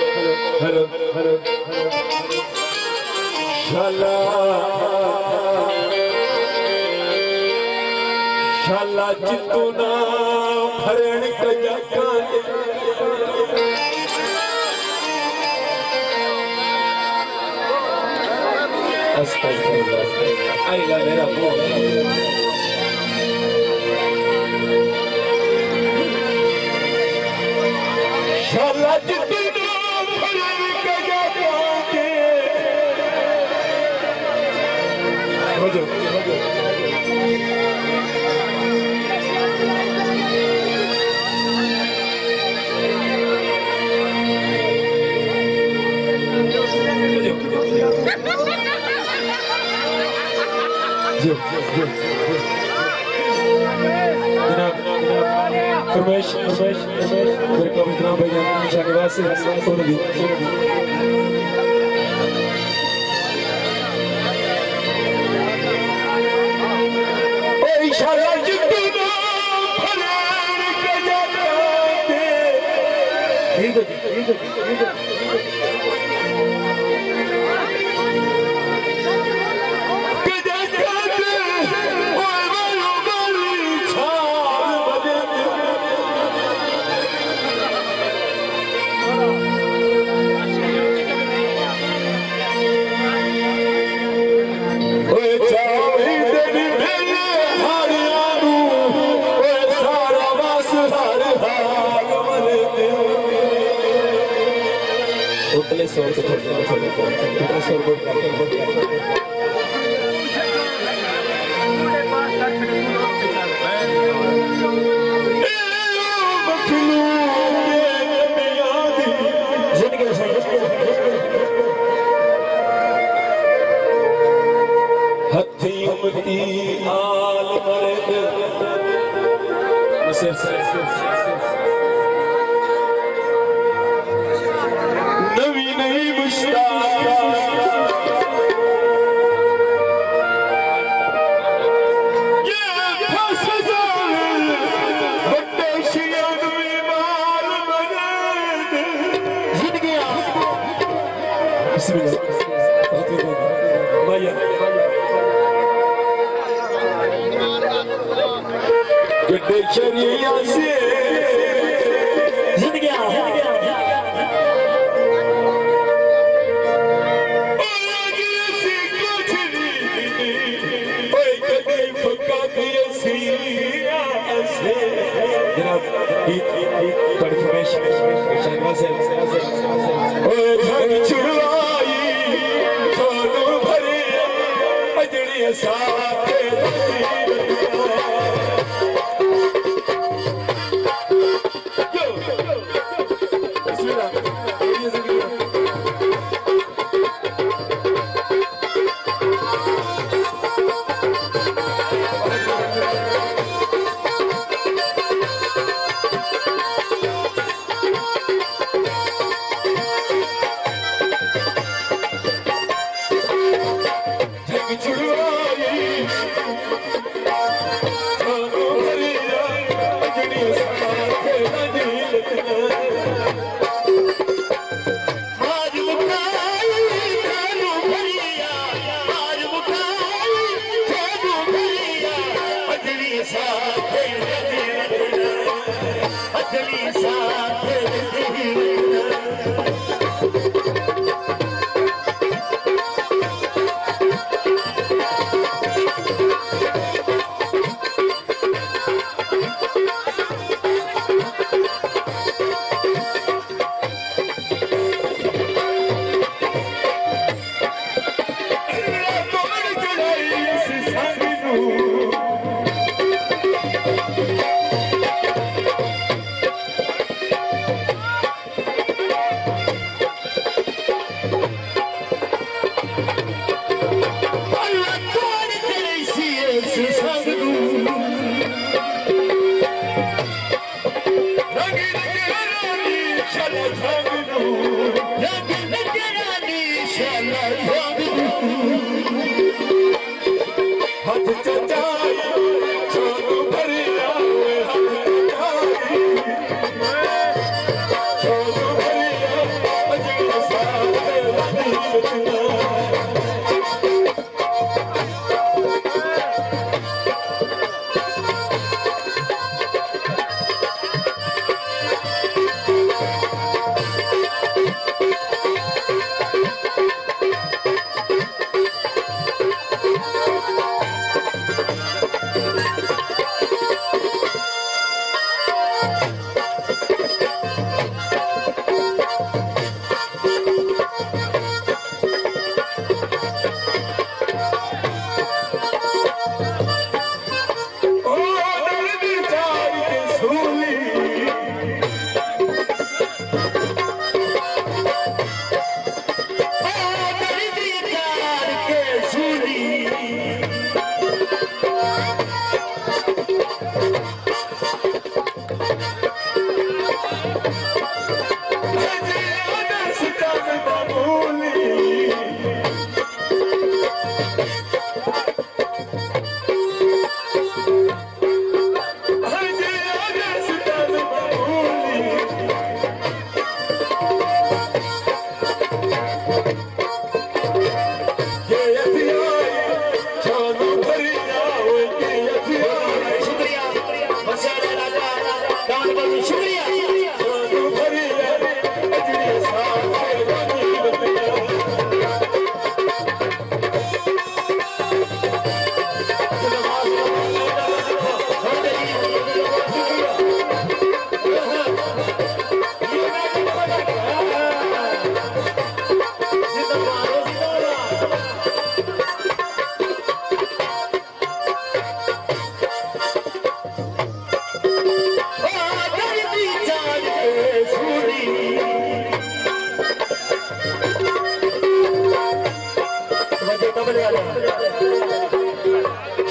Hello hello शाला शाला चित्तू ना भरण कजा अस्तगफिरुल्लाह आई ला मेरा शाला चित्तू ना भरण कजा हो जाओ फरमाइश मेरे को इतना भैया शाहनवाज से सुन ली ओए शाला जितू ना फरेर के जाते ठीक है सौ हथी उमती आल नवी नई शरिया से जिंदगी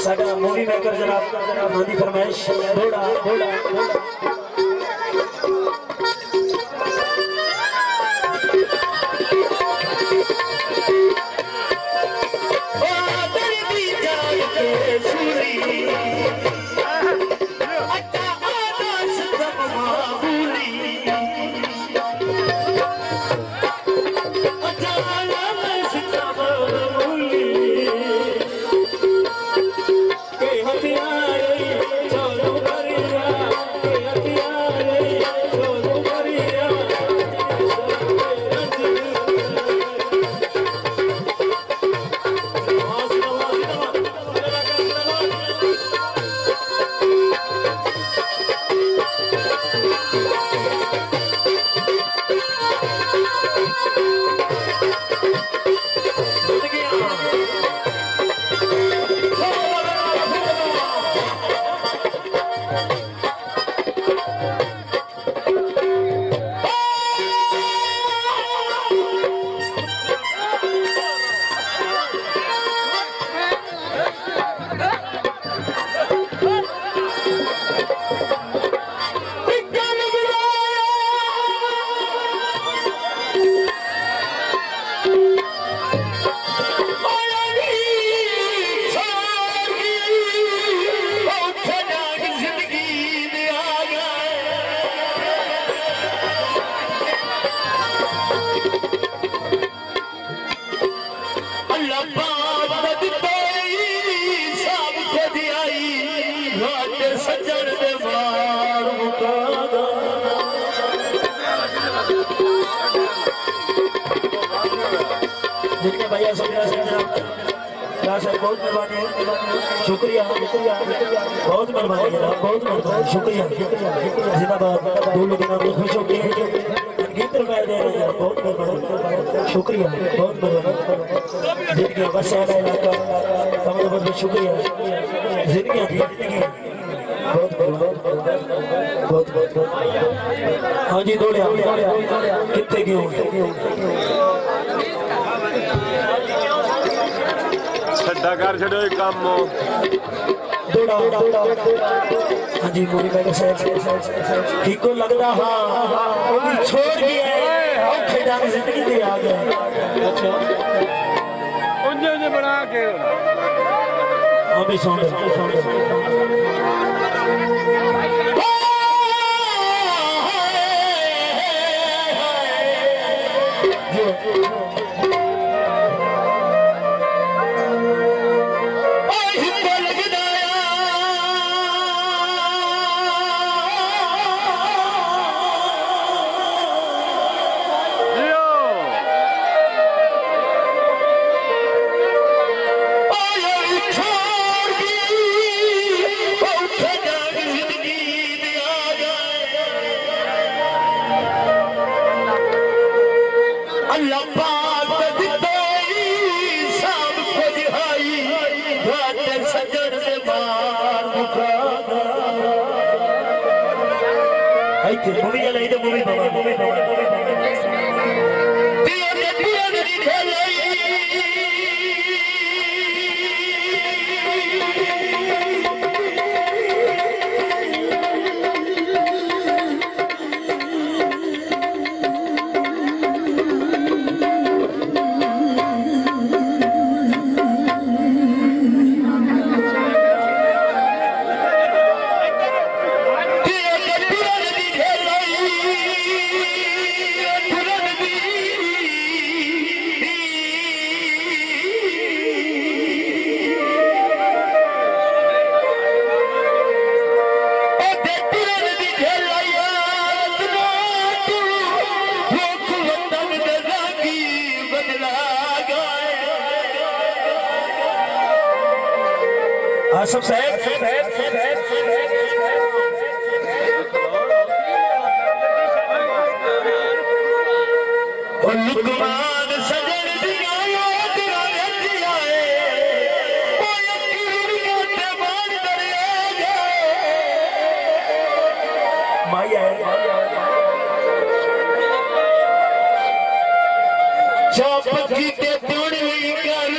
साडा मूवी मेकर जनाब मोदी फरमाइश थोड़ा जितने भैया बहुत मेहरबानी शुक्रिया बहुत मेहरबानी बहुत मेहरबानी शुक्रिया जिंदाबाद दूर दिन में खुश हो गए गीत रुपए दे रहे हैं बहुत मेहरबानी शुक्रिया बहुत मेहरबानी जिंदगी बस इलाका तमाम बहुत शुक्रिया जिंदगी बहुत बहुत हाँ जी दौड़िया कितने क्यों छड्डा कर छड़ो काम हाँ जी पूरी मैंने को लगता हाँ वो भी छोड़ गया खेड़ा की जिंदगी में आ गया उन्हें बना के हाँ भी सुन मूवी चलाई तो मूवी आसफ लुकमान सजन दिया याद आए माया चाप की के तोड़ी कर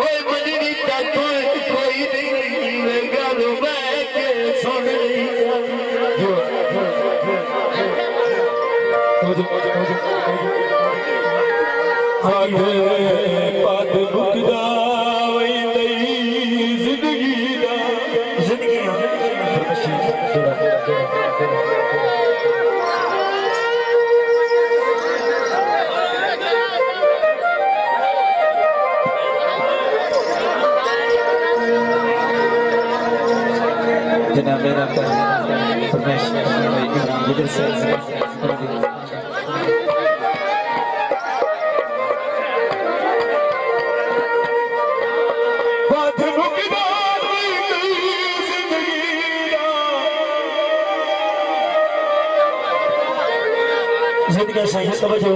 ओए मजनी ता कोई नहीं गल मैं के सुन पद मुकदा वही नई जिंदगी दा जनाब मेरा फरमाइश इधर से जिंदगी सही समझो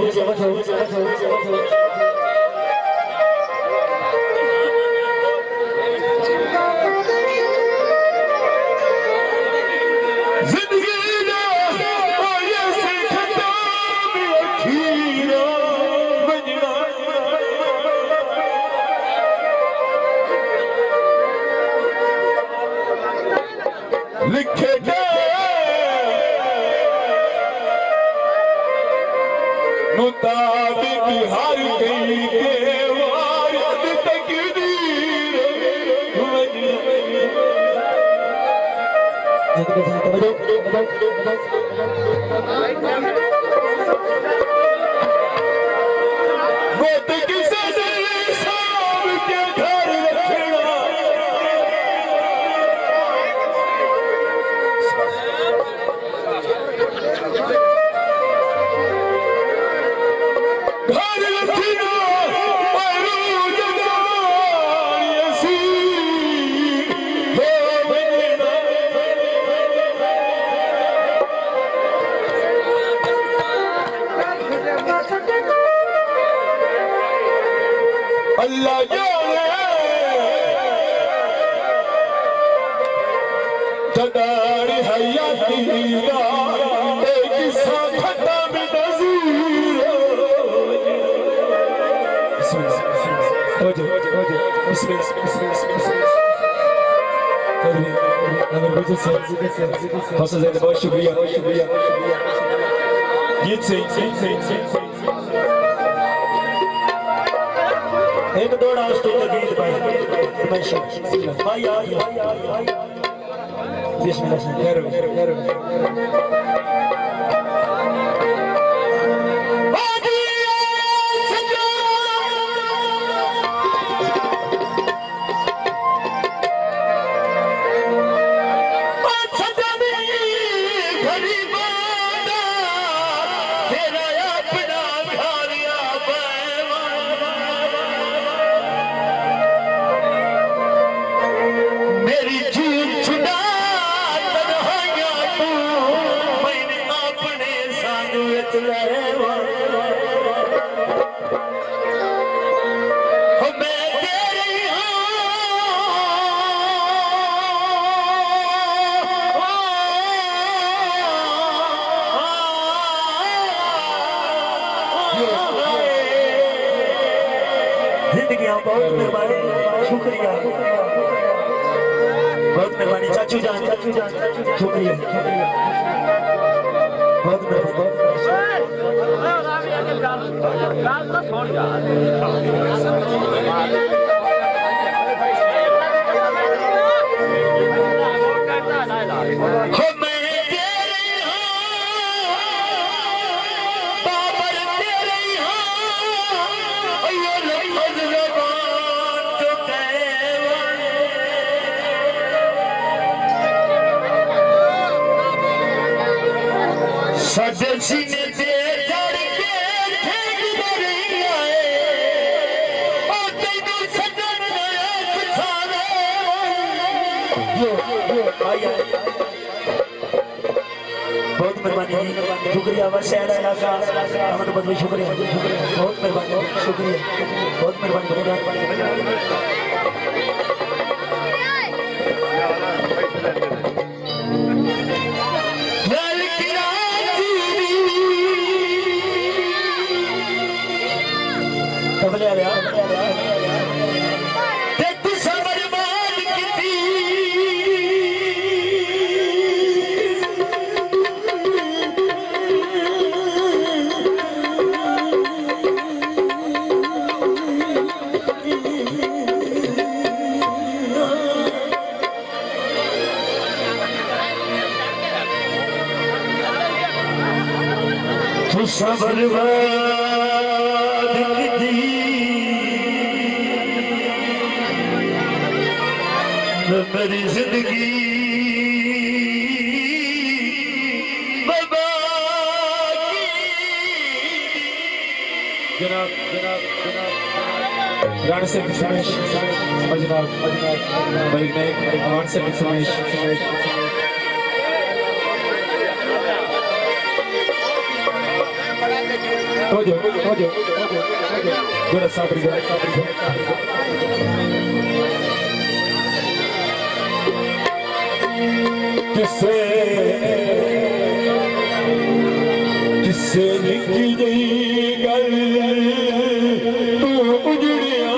लिखे मुताबिक हर कई के वारद तकदीर वो तो किसे साहब के घर रखना अल्लाह जाने तदार हयाती दा एक सा खत्म नज़ीर बहुत शुक्रिया गीत से एक दौड़ा गीत भाई जिंदगी बहुत मेहरबानी शुक्रिया बहुत मेहरबानी चाचू जान शुक्रिया बहुत सजे सीने ते चढ़ के ठेक बरी आए ओ तैनू सजन बहुत मेहरबानी जी, शुक्रिया। बस शहर इलाका अहमद बदवी, शुक्रिया, बहुत मेहरबानी, शुक्रिया, बहुत मेहरबानी। तबले आ गया बर्बाद की मेरी जिंदगी जनाब गाने से फिसमेश जनाब भाई मैं गाने से फिसमेश हो जाओ जरा साबरी किसे किसे निकी गई गल तू उजड़िया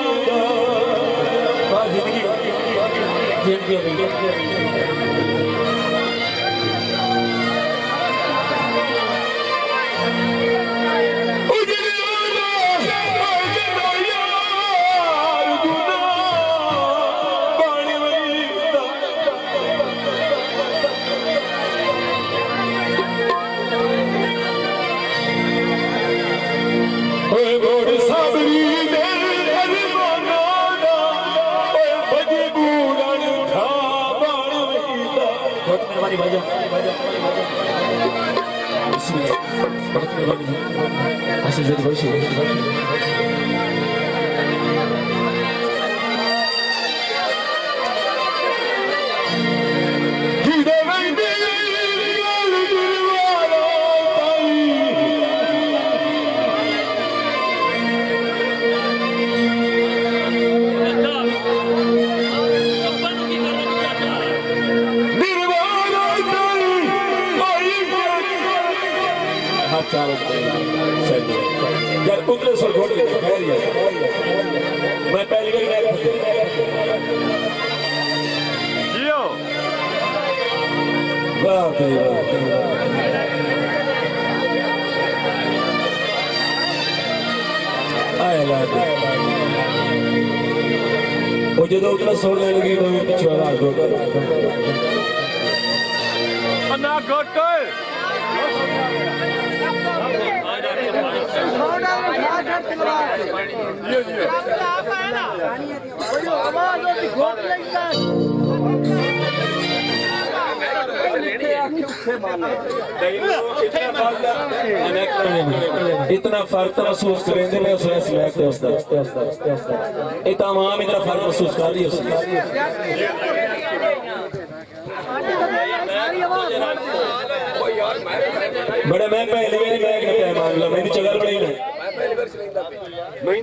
यार उतले सर घोट के मैं पहली बार वाह भाई वाह आए लाड वो जो उतला सोने लगी वो पीछे वाला घोट ना घोट कर इतना फर्क तो महसूस करेंगे मैं उस स्लैब पे उसका ये तमाम इतना फर्क महसूस कर रही है बड़े मैं पहले भी नहीं मैं मामला मेरी चगल बड़ी नहीं मैं